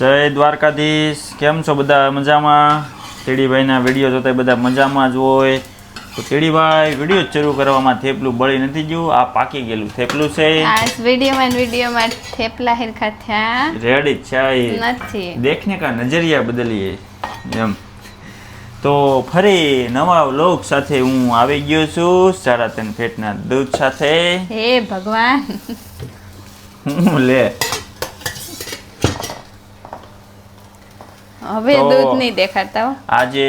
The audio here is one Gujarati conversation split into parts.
જય દ્વારકાધીશ. કેમ છો બધા? મજામાં? ટીડીભાઈના વિડીયો જોતા બધા મજામાં જ હોય. તો ટીડીભાઈ વિડીયો શરૂ કરવામાં થેપલું બળી નથી ગયું. આ પાકી ગયેલું થેપલું છે. આ વિડીયોમાં થેપલા હિરખા થયા રેડી છે નથી. દેખને કા નજરિયા બદલીએ એમ. તો ફરી નવા વ્લોગ સાથે હું આવી ગયો છું 3.5 ફેટના દૂધ સાથે. હે ભગવાન, હું લે હવે દૂધ નહીં દેખાડતા હો. આજે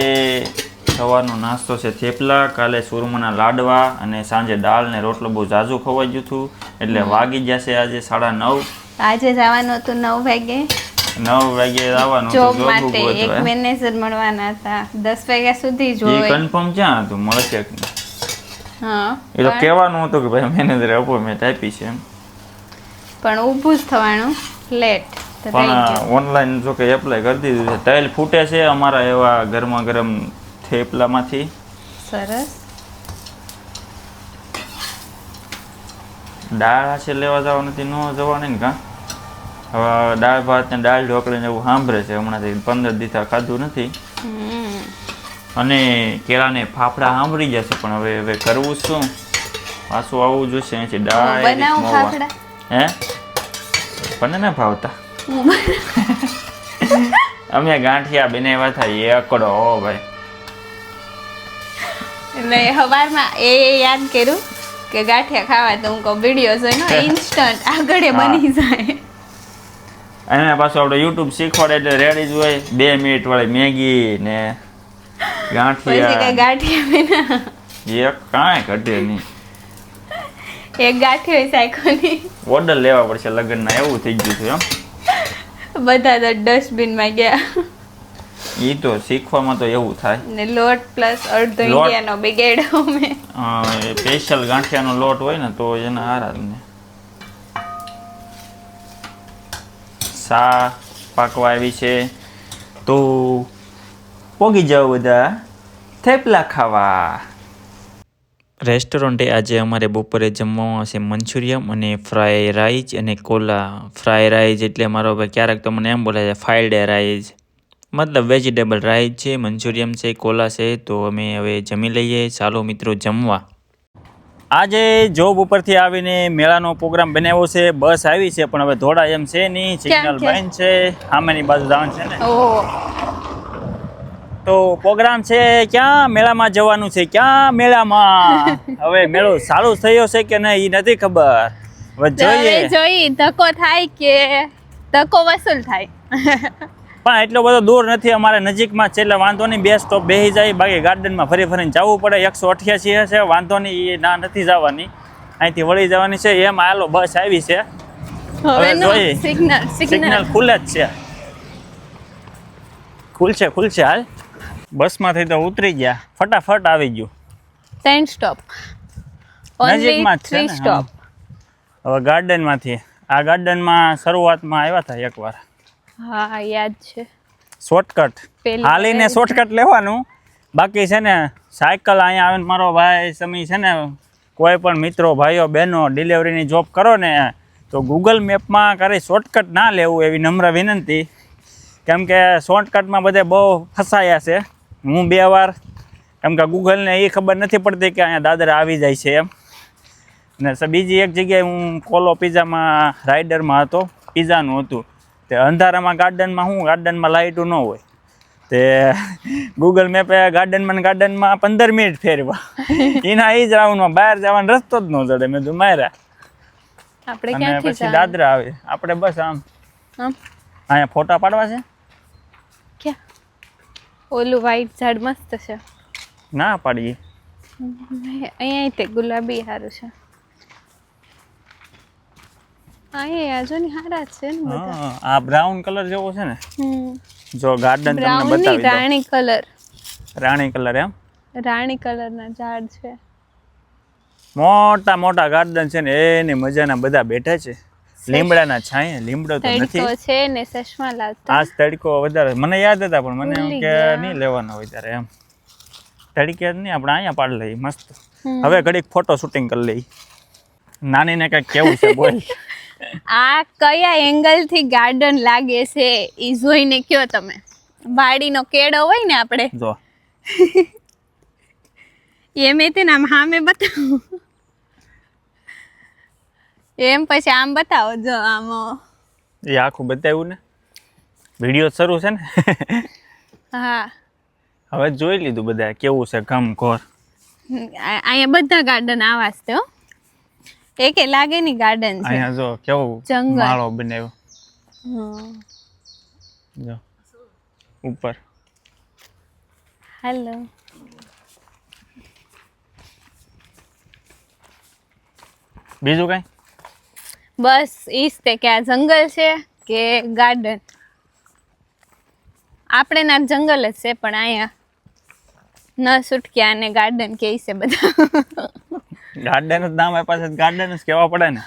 સવારનો નાસ્તો છે થેપલા, કાલે સુરમાના લાડવા અને સાંજે દાળ ને રોટલો બહુ ઝાઝું ખવાઈ ગયું હતું એટલે વાગી જશે આજે 9:30. આજે જવાનું હતું 9 વાગે 9 વાગે આવવાનું જોબ માટે. એક મેનેજર મળવાના હતા 10 વાગ્યા સુધી જ હોય. કન્ફર્મ ક્યાં હતું મળશે? હા, એ તો કહેવાનું હતું કે ભાઈ મેનેજરે અપોઇન્ટમેન્ટ આપી છે એમ, પણ ઊભું જ થવાનું લેટ. પણ ઓનલાઈન જો કે એપ્લાય કરી દીધું છે. ટાઇલ ફૂટે છે અમારા એવા ગરમા ગરમ થેપલામાંથી. સરસ. દાળ છે લેવા જવા નથી, ન જવાની ને કાં? હવે દાળ ભાત ને દાળ ઢોકળીને એવું સાંભળે છે હમણાંથી. 15 દિવસ ખાધું નથી. અને કેળાને ફાફડા સાંભળી જશે, પણ હવે કરવું શું? પાછું આવવું જોઈશે અહીંથી દાળ. હે પણ ના ભાવતા અમે ગાંઠિયા બનાવ્યા હતા એકડો. હો ભાઈ, એટલે સવારમાં એ યાદ કર્યું કે ગાંઠિયા ખાવા, તો હું કહું વિડીયો જોઈને ઇન્સ્ટન્ટ આગળ બની જાય. અને પાછું આપણે યુટ્યુબ શીખવાડે એટલે રેડી જ હોય. 2 મિનિટ વાળી મેગી ને ગાંઠિયા. ગાંઠિયા એક કાંઈ ઘટે નહીં. એક ગાંઠિયો સાયકોની ઓર્ડર લેવા પડશે લગ્નના, એવું થઈ ગયું છે એમ. બધા તો ડસ્ટબિનમાં ગયા. એ તો શીખવામાં તો એવું થાય ને લોટ પ્લસ અડધો ઇન્ડિયાનો બિગાડ્યો મેં. સ્પેશિયલ ગાંઠિયાનો લોટ હોય ને તો એના હારા ને. સા પાકવા આવી છે તો પોગી જાઓ બધા થેપલા ખાવા. રેસ્ટોરન્ટે આજે અમારે બપોરે જમવામાં છે મંચુરિયમ અને ફ્રાય રાઈસ અને કોલા. ફ્રાય રાઈસ એટલે મારો ભાઈ ક્યારેક તો મને એમ બોલે છે ફ્રાઈડ રાઈસ, મતલબ વેજીટેબલ રાઈસ છે. મંચુરિયમ છે, કોલા છે. તો અમે હવે જમી લઈએ. ચાલો મિત્રો જમવા. આજે જોબ ઉપરથી આવીને મેળાનો પ્રોગ્રામ બનાવ્યો છે. બસ આવી છે પણ હવે થોડા એમ છે નહીં, સિગ્નલ બંધ છે. સામેની બાજુ જવાનું છે ને. તો પ્રોગ્રામ છે ક્યાં મેળામાં જવાનું છે. ક્યાં મેળામાં? હવે મેળો ચાલુ થયો છે કે નહીં એ નથી ખબર. હવે જોઈએ ધક્કો થાય કે ધક્કો વસૂલ થાય. પણ એટલો બધો દૂર નથી, અમારે નજીકમાં છે એટલે વાંધો નહીં. 2 સ્ટોપ બેસી જાય. બાકી ગાર્ડનમાં ફરી ફરીને જવું પડે. 188 છે, વાંધો નહીં, એ ના નથી જવાની, અહીંથી વળી જવાની છે. એમ હાલો બસ આવી છે. હવે જોઈએ સિગ્નલ ખુલે જ છે. ખુલશે હાલ. બસમાંથી તો ઉતરી ગયા, ફટાફટ આવી ગયું. 10 સ્ટોપ નજીકમાં જ છે ને. હવે ગાર્ડનમાંથી આ ગાર્ડનમાં શરૂઆતમાં આવ્યા હતા એકવાર. હા યાદ છે. શોર્ટકટ હાલીને શોર્ટકટ લેવાનું. બાકી છે ને સાયકલ અહીંયા આવે ને મારો ભાઈ સમી છે ને, કોઈ પણ મિત્રો ભાઈઓ બહેનો ડિલિવરીની જોબ કરો ને તો ગૂગલ મેપમાં કરી શોર્ટકટ ના લેવું એવી નમ્ર વિનંતી. કેમ કે શોર્ટકટમાં બધે બહુ ફસાયા છે. હું 2 વાર, કેમ કે ગૂગલને એ ખબર નથી પડતી કે અહીંયા દાદરા આવી જાય છે એમ. ને બીજી એક જગ્યાએ હું કોલો પિઝામાં રાઇડરમાં હતો, પિઝાનું હતું. તે અંધારામાં ગાર્ડનમાં લાઇટું ન હોય. તે ગૂગલ મેપે ગાર્ડનમાં 15 મિનિટ ફેરવા. એના એ જ રાઉન્ડમાં બહાર જવાનો રસ્તો જ ન જડે. મેં તો માર્યા. અને પછી દાદરા આવે. આપણે બસ આમ અહીંયા ફોટા પાડવા છે. ક્યાં ઓલું વ્હાઈટ ઝાડ મસ્ત છે. ના પાડીએ. અહીંયા તે ગુલાબી સારું છે. અહીંયા જો ને હારા છે ને બધા. આ બ્રાઉન કલર જેવો છે ને. જો ગાર્ડન તમને બતાવી દઉં. રાણી કલર એમ. રાણી કલરના ઝાડ છે. મોટા ગાર્ડન છે ને, એની મજાના બધા બેઠા છે. લીમડાના છાંયે. લીમડો તો નથી છે ને. ચશ્મા લાવતા. આજ તડકો વધારે મને યાદ હતા, પણ મને એમ કે નહીં લેવાનો હોય ત્યારે એમ. તડકે જ નહીં, આપણે અહીંયા પાડી લઈએ મસ્ત. હવે ઘડીક ફોટો શૂટિંગ કરી લઈએ. નાનીને કંઈક કેવું છે બોલ. આ કયા એંગલ થી ગાર્ડન લાગે છે ઈ જોઈને કયો તમે. વાડીનો કેળો હોય ને આપણે જો એમ તેને આમ સામે બતાવો એમ પછી આમ બતાવો જો આમ એ આખું બતાવ્યું ને વિડીયો શરૂ છે ને હા હવે જોઈ લીધું બધા કેવું છે ઘમ ઘોર. અહીંયા બધા ગાર્ડન આવા છે હો. એકે લાગે ની ગાર્ડન છે. અહીંયા જો કેવું જંગલ. માળો બનાવ્યો હમ. જો ઉપર. હેલો બીજું કઈ બસ ઈજ તે કે આ જંગલ છે કે ગાર્ડન. આપણે ના જંગલ જ છે પણ અહીંયા ન છૂટક્યા અને ગાર્ડન કે છે બધા. ગાર્ડન જ નામ આપ્યા છે ગાર્ડન જ કહેવા પડે ને.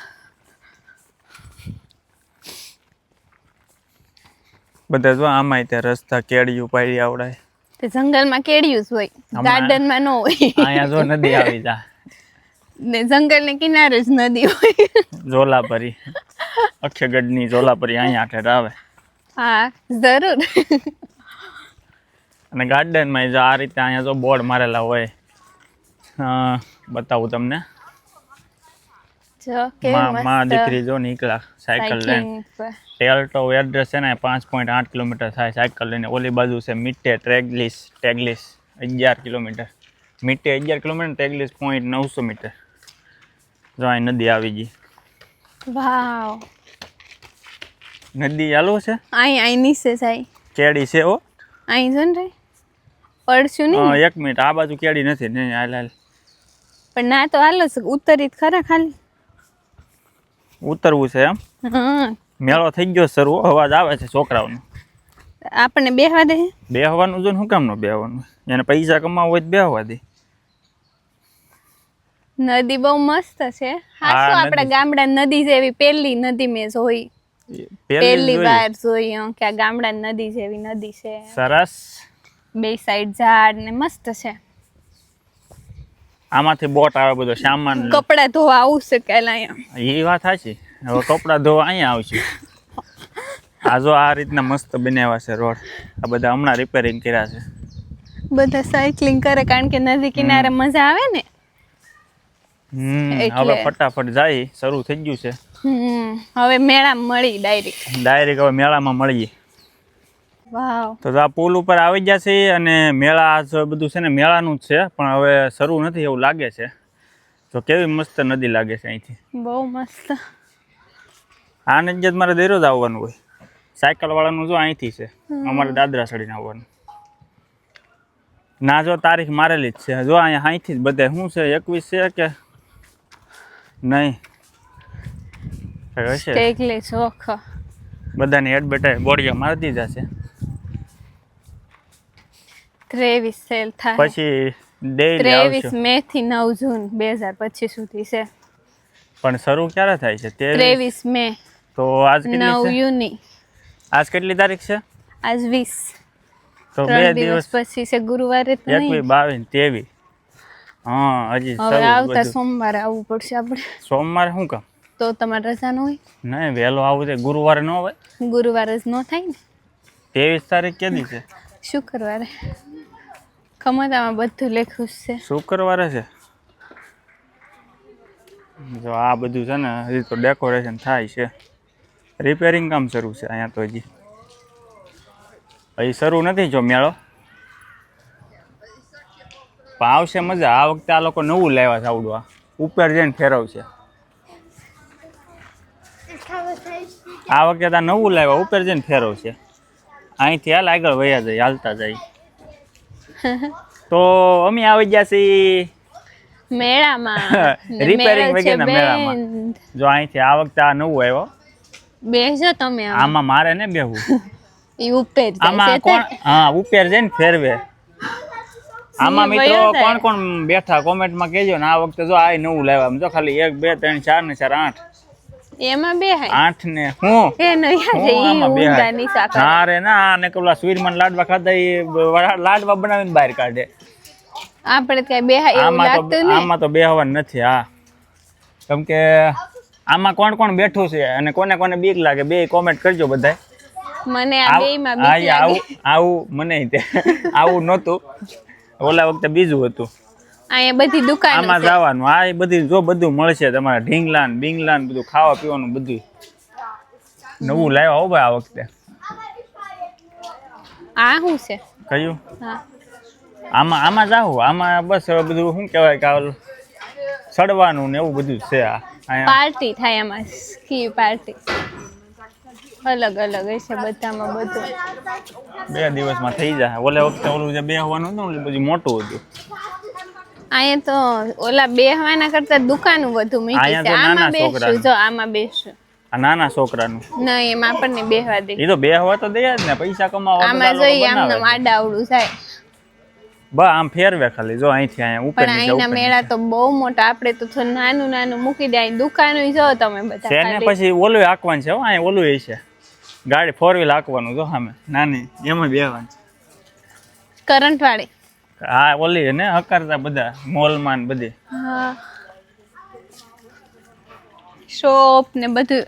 બધા જો આમાંય ત્યાં રસ્તા કેડિયું પાડી આવડાય. તે જંગલમાં કેડિયું જ હોય હમણાં- ગાર્ડનમાં ન હોય. અહીંયા જો નદી આવી જા ને જંગલને કિનારે જ નદી હોય. ઝોલાપરી અક્ષયગઢની ઝોલાપરી અહીંયા આઠે આવે. હા જરૂર. અને ગાર્ડનમાં જો આ રીતે અહીંયા જો બોર્ડ મારેલા હોય. બતાવું તમને. જો કેવી માં મસ્ત દીકરી જો નીકળ્યા સાયકલ લઈને. સાયકલિંગ પર. ટેલટો એડ્રેસ છે ને 5.8 કિલોમીટર થાય સાયકલ લઈને. ઓલી બાજુ છે મીટે ટેગલિસ 11 કિલોમીટર. મીટે 11 કિલોમીટર ટેગલિસ 900 મીટર. જો અહીં નદી આવી ગઈ. વાવ નદી ચાલુ છે અહીં નીચે જાય કેડી છે ઓ. અહીં જો ને પડશું નહીં ને? 1 મિનિટ આ બાજુ કેડી નથી ને હાલ હાલ પણ ના તો હાલો છે ઉતરી જ ખરા ખાલી. ઉતરવું છે એમ. હા મેળો થઈ ગયો શરૂ અવાજ આવે છે છોકરાઓનો. આપણને બેહવા દે. બેહવાનું જો ને શું કામ ન બેહવાનું એને પૈસા કમાવા હોય તો બેહવા દે. નદી બહુ મસ્ત છે હાસો નદી. આપણા ગામડા નદી જેવી પહેલી નદી મેં જોઈ પહેલી જોઈ. વાર જોઈ કે આ ગામડા નદી જેવી નદી છે સરસ. બે સાઈડ ઝાડ ને મસ્ત છે. આમાંથી બોટ આવે બધો સામાન. કપડા ધોવા આવું છે કાલે અહીંયા. એ વાત સાચી. હવે કપડાં ધોવા અહીંયા આવશે. આ જો આ રીતના મસ્ત બનાવ્યા છે રોડ. આ બધા હમણાં રિપેરિંગ કર્યા છે. બધા સાયકલિંગ કરે કારણ કે નદી કિનારે મજા આવે ને. હવે એટલે. ફટાફટ જાય શરૂ થઈ ગયું છે. હવે મેળા મળી ડાયરેક્ટ. ડાયરેક્ટ હવે મેળામાં મળીએ. વાવ તો આ પુલ ઉપર આવી ગયા છે અને મેળા આજ બધું છે ને મેળાનું જ છે પણ હવે શરૂ નથી એવું લાગે છે. તો કેવી મસ્ત નદી લાગે છે અહીંથી. બહુ મસ્ત. આ નદી જ મારે દરરોજ આવવાનું હોય. સાયકલ વાળાનું જો અહીંથી છે અમારે દાદરા ચડીને આવવાનું. ના જો તારીખ મારેલી જ છે જો અહીંયા અહીંથી જ બધે શું છે 21 છે કે નહીં હશે. ટેકલી શોખ બધાની એડવર્ટાઈઝ બોર્ડિયા મારી દીધા છે. 23 સેલ થાય પછી ડેઈલી આવશે 23 મે થી 9 જૂન 2025 સુધી છે. પણ શરૂ ક્યારે થાય છે 23 મે તો આજ કેટલી 9 છે યુની આજ કેટલી તારીખ છે આજ 20 તો 2 3 દિવસ દિવસ પછી છે ગુરુવારે તો 21 નહીં. 22 23 હા હજી હવે શરૂ આવતા બધું. સોમવારે આવવું પડશે આપણે. સોમવારે શું કામ તો તમારે રજા ન હોય. નહીં વહેલો આવું છે ગુરુવારે ન હોય. ગુરુવારે જ ન થાય ને 23 તારીખ કેદી છે શુક્રવારે. ખમતામાં બધું લખ્યું જ છે. શુક્રવારે છે. જો આ બધું છે ને હજી તો ડેકોરેશન થાય છે. રિપેરિંગ કામ શરૂ છે અહીંયા તો હજી શરૂ નથી જો મેળો પણ આવશે મજા. આ વખતે આ લોકો નવું લાવ્યા છે આવડું. આ ઉપર જઈને ફેરવશે. આ વખતે આ નવું લાવ્યા ઉપર જઈને ફેરવશે. અહીંથી હાલ આગળ વયા જાય હાલતા જાય. તો અમે આવી ગયા છીએ મેળામાં ને રિપેરિંગ મેળો છે વગેરેના મેળામાં. બેન. જો અહીંથી આ વખતે આ નવું આવ્યો. બેસજો તમે આમ. આમાં મારે ને બેહવું. ઈ ઉપર જાય આમાં છે કોણ હા ઉપર જઈને ફેરવે. આમાં મિત્રો વયો જાય. કોણ કોણ બેઠા કોમેન્ટમાં કહેજો ને આ વખતે જો આ નવું લાવ્યા. આમ જો ખાલી 1 2 3 4 ને 4 8 એમાં બેહાય 8 ને હું એ નહીં યાદ હું ઈ આમાં ઊંધા બેહાય. નીચા કરે. ના રે ના ને પેલા સ્વીરમાન લાડવા ખાધા એ લાડવા બનાવીને બહાર કાઢે. આપણે કઈ બેહાય એવું આમાં તો લાગતું નહીં. આમાં તો બેહવાનું નથી. હા કેમ કે આમાં કોણ કોણ બેઠું છે અને કોને કોને બીક લાગે બે કોમેન્ટ કરજો બધાય. મને આ બેયમાં બીક લાગે. આવું મને આવું નહોતું, ઓલા વખતે બીજું હતું. અહીંયા બધી દુકાનો આમાં જવાનું, આ બધી જો બધું મળશે તમારે, ઢીંગલાન બીંગલાન બધું ખાવા પીવાનું બધું નવું લાવ્યા હો ભાઈ આ વખતે. આ શું છે? કયું? હા આમાં જાવું, આમાં બસ હવે બધું શું કહેવાય કે ઓલું સડવાનું ને એવું બધું છે. આ પાર્ટી થાય આમાં, સ્કી પાર્ટી અલગ અલગ હશે બધામાં બધું. 2 દિવસમાં થઈ જાય. ઓલા વખતે ઓલું જે બેહવાનું હતું ને બધું મોટું હતું. અહીંયા તો ઓલા બેહવાના કરતા દુકાનો વધુ મીઠી છે. આમાં બેસશું, જો આમાં બેસશું. આ નાના છોકરાનું નહીં, એમાં આપણને બેહવા દે. એ તો બેહવા તો દે જ ને, પૈસા કમાવા. આમાં જોઈએ આમને આડા અવળું થાય. બા આમ ફેરવે ખાલી, જો અહીંથી અહીંયા ઉપર પણ અહીંના મેળા તો બહુ મોટા. આપણે તો થોડું નાનું નાનું મૂકી દે. અહીં દુકાનો જો તમે બધા છે ને. પછી ઓલું હાંકવાનું છે, અહીંયા ઓલું એ છે ગાડી, 4 વ્હીલ હાંકવાનું જો સામે નાની, એમાં બેહવાનું કરંટ વાળી. હા ઓલી ને હકારતા બધા મોલમાં ને બધી. હા શોપ ને બધું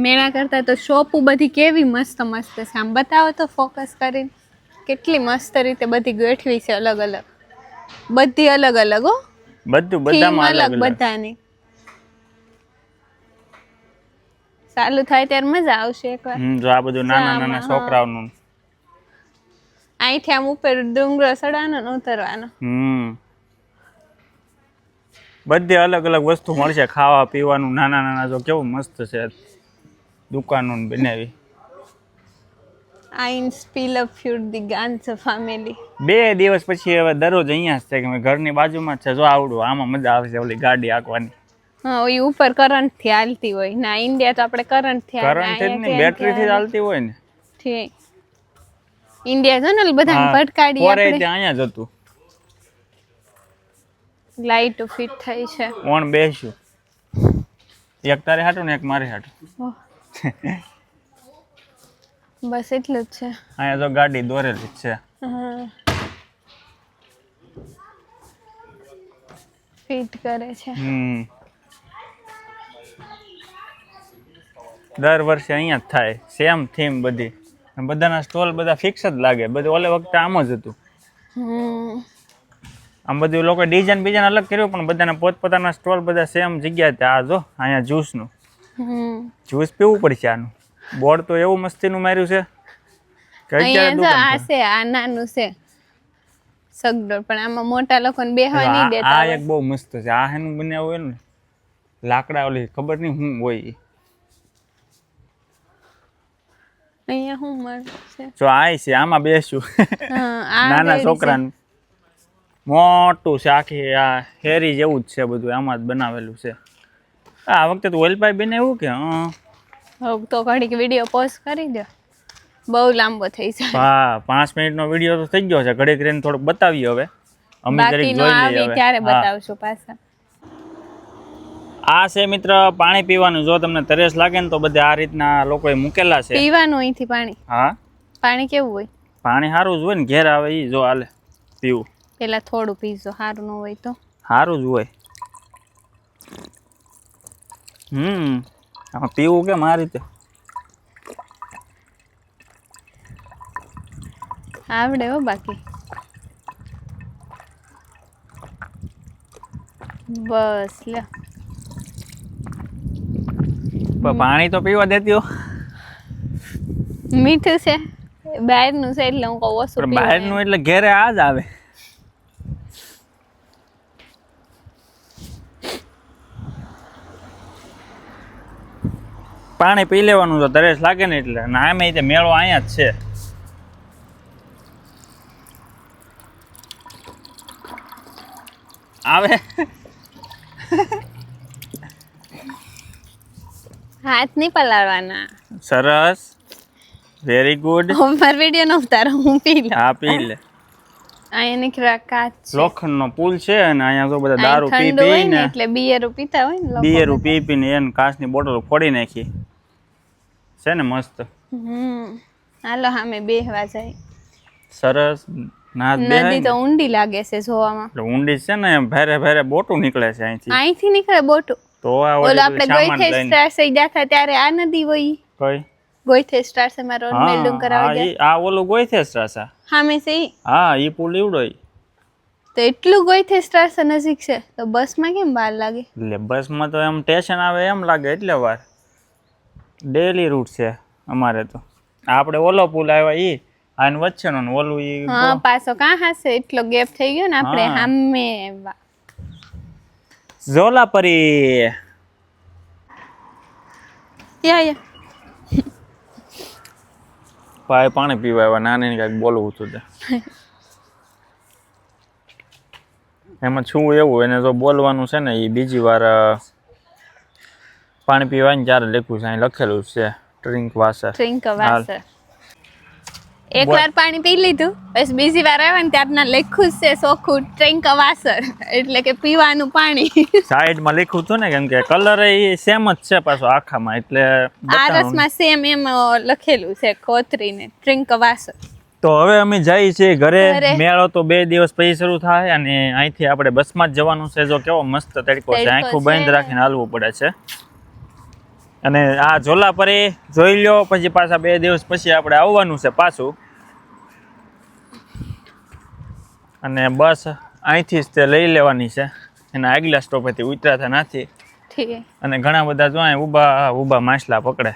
મેળા કરતા તો શોપ બધી કેવી મસ્ત મસ્ત છે. આમ બતાવો તો ફોકસ કરીને, કેટલી મસ્ત રીતે બધી ગોઠવી છે. અલગ અલગ બધી અલગ અલગ હો, બધું બધામાં અલગ બધાની. ચાલુ થાય ત્યારે મજા આવશે એકવાર. જો આ બધું નાના નાના છોકરાઓનું. અહીંથી આમ ઉપર ડુંગરો ચડવાનો ને ઉતરવાનો. બધી અલગ અલગ વસ્તુ મળશે, ખાવા પીવાનું નાના નાના. જો કેવું મસ્ત છે દુકાનો બનાવી. આઈન સ્પીલ અપ ફ્યુડ ધી ગાંસે ફેમિલી. 2 દિવસ પછી હવે દરરોજ અહીંયા જ છે કે ઘરની બાજુમાં જ છે. જો આવડું આમાં મજા આવશે ઓલી ગાડી હાંકવાની. હા એ ઉપર કરંટ થી હાલતી હોય. ના ઇન્ડિયા તો આપણે કરંટ થી બેટરી થી ચાલતી હોય ને. ઠીક ઇન્ડિયા છે ને બધાને ભટકાડી આપણે અહીંયા જ હતું. લાઈટ ફિટ થઈ છે. ઓન બેસ્યું, એક તારે હાટું ને એક મારે હાટું. બસ એટલું જ છે. અહીંયા તો ગાડી દોરેલી જ છે. ફિટ કરે છે. દર વર્ષે અહીંયા જ થાય, સેમ થીમ બધી. બધાના સ્ટોલ બધા ફિક્સ જ લાગે. બધું ઓલે વખતે આમ જ હતું. આમ બધું લોકો ડિઝાઇન બીજાને અલગ કર્યું, પણ બધાના પોતપોતાના સ્ટોલ બધા સેમ જગ્યાએ. આ જો અહીંયા જ્યુસનું, જ્યુસ પીવું પડશે. આનું બોર્ડ તો એવું મસ્તીનું માર્યું છે કે આ છે આ નાનું છે સગડોળ, પણ આમાં મોટા લોકોને બેહવા નહીં દેતા. આ એક બહુ મસ્ત છે. આ એનું બનાવ્યું હોય ને લાકડા ઓલી, ખબર નહીં શું હોય. અહીંયા શું મળે છે? જો આ છે, આમાં બેસ્યું. નાના છોકરાનું મોટું છે, આખી આ હેરી જેવું જ છે બધું, આમાં જ બનાવેલું છે. આ વખતે તો ઓઇલ પાઇપ બનાવ્યું કે તો ઘડીક વિડીયો પોઝ કરી દો, બહુ લાંબો થઈ જાય. હા 5 મિનિટનો વિડીયો તો થઈ ગયો છે. ઘડીક રહીને થોડુંક બતાવીએ હવે. અમે જરીક જોઈ લઈએ હવે. ત્યારે બતાવશું પાછા. આ છે મિત્ર પાણી પીવાનું. જો તમને તરસ લાગે ને તો બધા આ રીતના લોકોએ મૂકેલા છે. પીવાનું અહીંથી પાણી? હા. પાણી કેવું હોય? પાણી સારું જ હોય ને, ઘેર આવે ઈ જો હાલે પીવું. પેલા થોડું પીજો, સારું ન હોય તો. સારું જ હોય. આમાં પીવું કેમ આ રીતે? આવડે હો બાકી. બસ લે, પાણી તો પીવા દેતી હો. મીઠું છે, બહારનું છે એટલે હું કહું ઓછું. બહારનું એટલે ઘેરે આ જ આવે. પાણી પી લેવાનું તો તરસ લાગે ને એટલે. આમે તે મેળો અહીંયા જ છે. આવે હાથ નહીં પલાળવાના. સરસ, વેરી ગુડ. મારો વિડીયો ન ઉતારો, હું પી લઉં. હા પી લે. અહીંયા નીકળ્યા કાચ, લોખંડનો પુલ છે અને અહીંયા તો બધા દારૂ પી ઠંડુ હોય પી ને ને એટલે બિયર પીતા હોય ને લોકો. બિયર પી પીને એને કાચની બોટલ ફોડી નાખી છે ને મસ્ત. હાલો સામે બેહવા જાય. સરસ. નદી તો ઊંડી લાગે છે જોવામાં. ઊંડી છે ને, ભારે ભારે બોટું નીકળે છે અહીંથી. અહીંથી નીકળે બોટું? તો આ ઓલો ઓલી આપણે સામાન ગોઈથે લઈને સ્ટાર થઈ ગયા હતા ત્યારે આ નદી હોય કઈ ગોઈથે સ્ટાર છે મારો મેલ્ડું હા કરાવી હા, દે ઈ આ ઓલું ગોઈથે સ્ટ્રાસા હા મેં સહી હા ઈ પુલ ઈવડો ઈ. તો એટલું ગોઈથે સ્ટાર છે નજીક છે તો બસમાં કેમ વાર લાગે એટલે બસમાં તો એમ સ્ટેશન આવે એમ લાગે એટલે વાર ડેલી રૂટ છે અમારે તો આપણે ઓલો પુલ આવ્યા ઈ આને વચ્ચેનો ને ઓલું ઈ હા પાછો કાં હશે એટલો ગેપ થઈ ગયો ને આપણે હા. સામે ઝોલાપરી યા ભાઈ પાણી પીવા આવ્યા નાની કાંઈક બોલવું હતું તે એમાં શું એવું એને જો બોલવાનું છે ને એ બીજી વાર પાણી પીવાની ત્યારે લખ્યું છે અહીં લખેલું છે ડ્રિંક વાસર ડ્રિંક વાસર એકવાર પાણી પી લીધું પછી બીજી વાર આવે ને ત્યારના લખ્યું જ છે ચોખ્ખું ડ્રિંક વાસર એટલે કે પીવાનું પાણી સાઈડમાં લખ્યું હતું ને કેમ કે કલર એ સેમ જ છે પાછો આખામાં એટલે બતાવવાનું. આરસમાં સેમ એમ લખેલું છે કોતરીને ડ્રિંક વાસર તો હવે અમે જઈએ છીએ ઘરે ઘરે. મેળો તો 2 દિવસ પછી શરૂ થાય અને અહીંથી આપણે બસમાં જ જવાનું છે જો કેવો મસ્ત તડકો છે તડકો આંખું છે. બંધ રાખીને હાલવું પડે છે અને આ ઝોલાપરી જોઈ લ્યો પછી પાછા 2 દિવસ પછી આપણે આવવાનું છે પાછું અને બસ અહીંથી જ તે લઈ લેવાની છે એના આગલા સ્ટોપેથી ઉતરાતા નથી ઠીક છે અને ઘણા બધા જો અહીં ઊભા ઊભા માછલા પકડે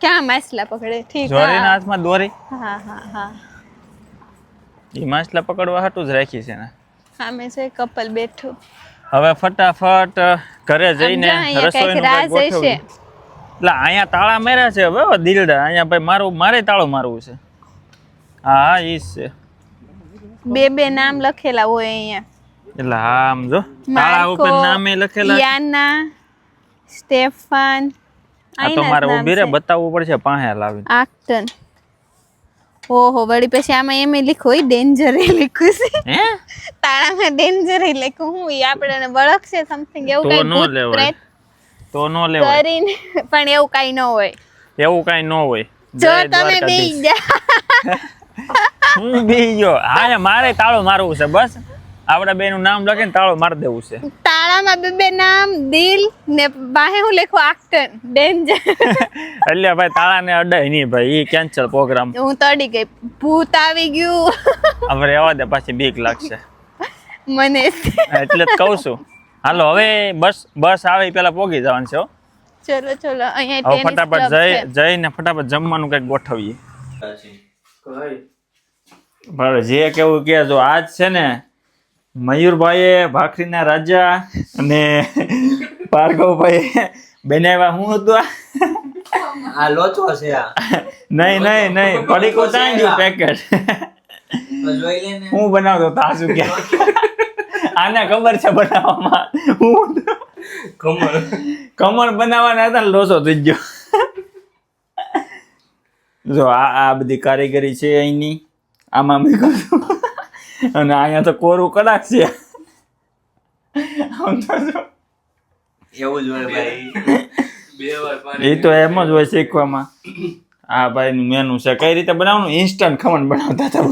ક્યાં માછલા પકડે ઠીક જોરીના હા હાથમાં દોરી હા હા હા એ માછલા પકડવા હાટું જ રાખી છે ને સામે છે કપલ બેઠું હવે ફટાફટ ઘરે જઈને આમ જા, અહીંયા રસોઈનું કાંઈક કાંઈક રાજ ગોઠવીએ. એટલે અહીંયા તાળા માર્યા છે હવે દિલડા અહીંયા ભાઈ મારે તાળું મારવું છે હા હા ઈ જ છે બે નામ લખેલા હોય અહીંયા એટલે હા આમ જો તાળા ઉપર નામે લખેલા છે. યાના સ્ટેફાન આ તો મારે ઊભી રે બતાવવું પડશે પાસે લાવીને આક્ટન ઓહો વળી પછી આમાં એમ લખ્યું હોય ડેન્જર એ લખ્યું છે હે તાળામાં ડેન્જર એ લખ્યું હું ઈ આપણને વળખશે સમથિંગ એવું તો કઈ ન ભૂત લેવાય. પ્રેત તો નો લેવાય કરીને પણ એવું કઈ ન હોય એવું કાંઈ ન હોય જો જય તમે દ્વારકાધીશ. બેસી જા હું બી ગયો હા મારે તાળું મારવું છે બસ આપડા બેનું નામ લખીને તાળું મારી દેવું છે તાળામાં બે નામ દિલ ને બાહે હું લખું આક્ટન ડેન્જર એટલે ભાઈ તાળાને અડાય નહીં ભાઈ ઈ કેન્સલ પ્રોગ્રામ હું તો અડી ગઈ ભૂત આવી ગયું હવે રહેવા દે પાછી બીક લાગશે મને એટલે જ કહું છું હાલો હવે બસ આવે ઈ પેલા પોગી જવાનું છે હો. ચલો ચલો અહીંયા હવે ટેનિસ ફટાફટ ક્લબ છે જઈને ફટાફટ જમવાનું કંઈક ગોઠવીએ બરાબર જે કેવું કે જો આજ છે ને મયુરભાઈએ ભાખરીના રાજા અને ભાર્ગવભાઈ બનાવ્યા હું હતું આ લોચો છે આ નહીં પડીકું ત્યાં ગયું પેકેટ જોઈ લે ને હું બનાવતો તાસુ કે આને ખબર છે બનાવવામાં હું કમળ બનાવવાના હતા ને લોસો થઈ ગયો જો આ બધી કારીગરી છે અહીંની આમાં મેં કહ્યું અને અહીંયા તો કોરું કડાક છે આમ તો જો એવું જ હોય ભાઈ એ તો એમ જ હોય શીખવામાં આ ભાઈનું મેનુ છે કઈ રીતે બનાવવાનું ઇન્સ્ટન્ટ ખમણ બનાવતા હતા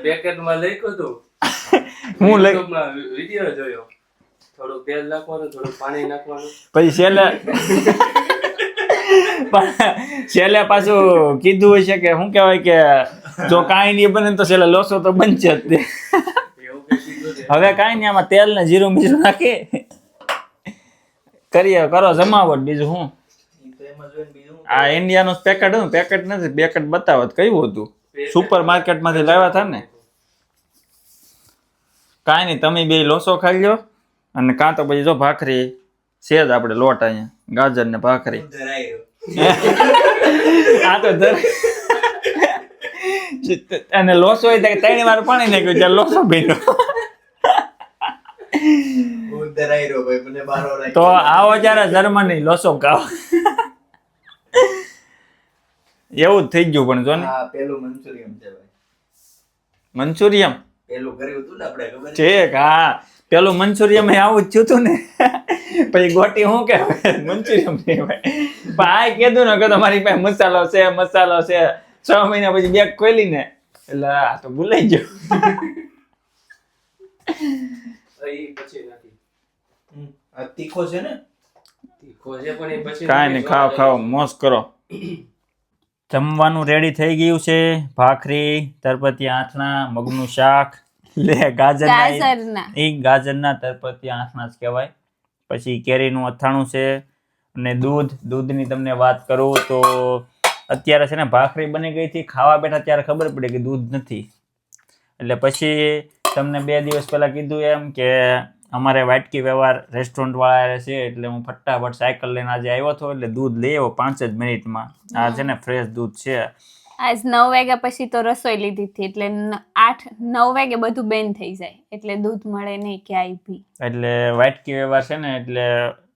પેકેટમાં લખ્યું હતું હું લઈ યુટ્યુબમાં વિડિયો જોયો થોડું તેલ નાખવાનું થોડું પાણી નાખવાનું પછી છેલ્લે પાછું કીધું હોય છે કે શું કહેવાય કે જો કાંઈ નહીં બને તો છેલ્લે લોસો તો બનશે જ તે એવું કઈ કીધું છે હવે કાંઈ નહીં આમાં તેલ ને જીરું બીજું નાખી કરો જમાવટ બીજું શું આ ઇન્ડિયાનું પેકેટ હતું પેકેટ નથી પેકેટ બતાવત કયું હતું સુપર માર્કેટમાંથી લાવ્યા હતા ને કાંઈ નહીં તમે બે લોસો ખાઈ લો અને કાં તો પછી જો ભાખરી છે જ આપણે લોટ અહીંયા ગાજર ને ભાખરી ધરાયો આ તો અને લોસો હોય તો 3 વાર પાણી નાખ્યું ત્યારે લોસો ભીનો હું ધરાયો ભાઈ મને બારો રાખ તો આવો જ્યારે જર્મની લોસો ખાવ એવું જ થઈ ગયું પણ જો ને આ પેલું મંચુરિયન છે ભાઈ મંચુરિયમ પેલું કર્યું હતું ને આપણે ખબર છે ઠીક હા પેલું મંચુરિયમ આવું જ થયું ને પછી ગોટી શું કે મંચુરિયમ નહીં ભાઈ પણ આ કીધું ને કે તમારી પાસે મસાલો છે 6 મહિના પછી બેગ ખોલી ને એટલે આ તો ભૂલાઈ ગયું એ પછી નથી. આ તીખો છે ને તીખો છે પણ એ પછી કાંઈ નહીં, ખાઓ ખાઓ, મોજ કરો. જમવાનું રેડી થઈ ગયું છે. ભાખરી, તરપતિયા આથણા, મગનું શાક, લે ગાજરના. ગાજરના તરપતિયા આથણા જ કહેવાય. પછી કેરીનું અથાણું છે અને દૂધની તમને વાત કરું તો અત્યારે છે ને ભાખરી બની ગઈ હતી, ખાવા બેઠા ત્યારે ખબર પડી કે દૂધ નથી. એટલે પછી તમને 2 દિવસ પહેલા કીધું એમ કે અમારે વાટકી વ્યવહાર રેસ્ટોરન્ટ વાળા છે, એટલે હું ફટાફટ સાયકલ લઈને આજે આવ્યો હતો, એટલે દૂધ લઈ આવ્યો 5 જ મિનિટમાં. આ છે ને ફ્રેશ દૂધ છે. આજ 9 વાગ્યા પછી તો રસોઈ લીધી હતી, એટલે 8-9 વાગે બધું બેન થઈ જાય, એટલે દૂધ મળે નહીં ક્યાંય બી. એટલે વાટકી વ્યવહાર છે ને એટલે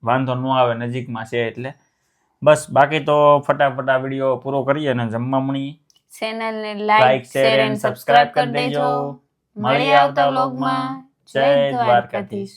વાંધો ન આવે, નજીકમાં છે એટલે. બસ બાકી તો ફટાફટ આ વિડીયો પૂરો કરીએ અને જમવા મળીએ. ચેનલને લાઈક શેર એન્ડ સબસ્ક્રાઇબ કરી દેજો. મળીએ આવતા વ્લોગમાં. જય દ્વારકાધીશ.